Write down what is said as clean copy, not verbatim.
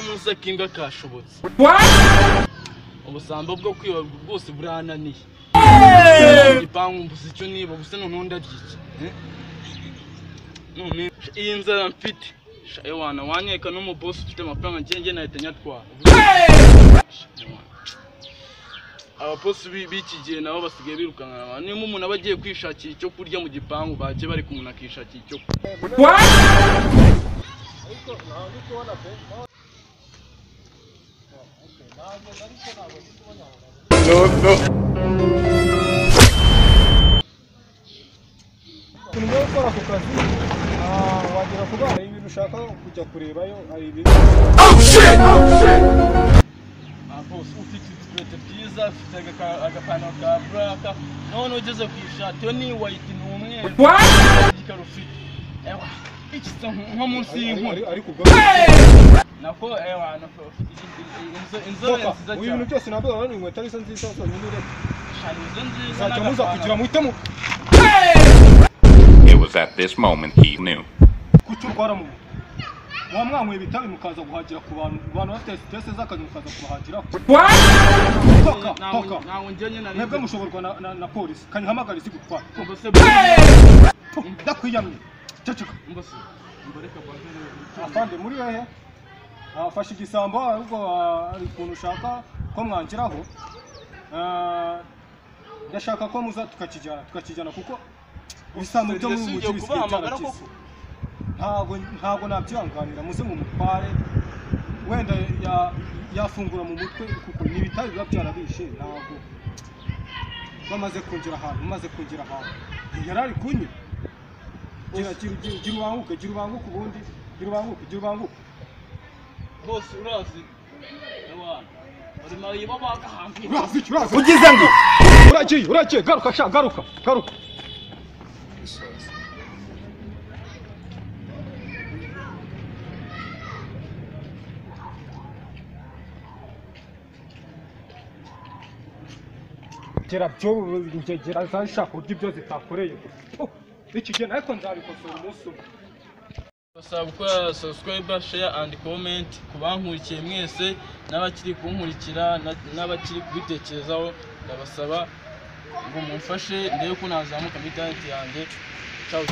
munsi akinga kashobotse ubusambo bwo kwiba bwose burananiye igipangu mbuze icyo niba gusa none ndaryiki none iyi nzara mfite wana wanyeka no mu boss ufite amafaranga ngenge nahita nyatwara abaposi bikigiye nabo basigaye birukana abantu niyo umuntu abagiye kwishakira icyo kurya mu gipangu baje bari kumuntu akishakira icyo Turimo gukora ku kazi wagira kuba hari ibintu ushaka kujya kurebayo hari ibintu boss ufite ibikoresho byiza ufite agapantaro ka black none ugeze ku ishati yo ni white n'umweru ikarufite iki nko munsi y'inkuru ariko nako nako inzo nziza cyane ibintu byose nabwo urabona inkweto ari nziza cyane n'ire shanizo nziza muza kugira muhitemo. It was at this moment he knew. Kucyurwara mu mwamwe bitabi mukaza guhagira ku bantu bafite stress z'akazi mukaza kubahagira toka nawe ngenye nari mwebwe mushoborwa na polisi kanyihamagara isi gutwara mbose ndakwiyamye ceceka mbose mbareka bwanze afande muri hehe afashe igisambo ahubwo ari ukuntu ushaka ko mwangiraho ndashaka ko muza tukakijyana kuko ibisambo byo mu mujyi bisigaye ntabwo nabyihanganira muze mu mutware wenda yafungura mu mutwe kuko n'ibitabi biba byarabishe ntabwo bamaze kongera ahantu yarari kunye gira ubanguke ubundi gira ubanguke bose urazi abana bari mayiba bagahambi urazi ugize ngo uragiye garuka gera byo ngegera zanshaka uryo byo zitakoreye iki gihe ariko nzabikosora umunsi umwe basaba gukora subscribe share and comment kubankurikiye mwese n'abakiri kunkurikira n'abakiri kubitekerezaho ndabasaba ngo mumfashe ndebe ko nazamuka muri talent yanjye ciao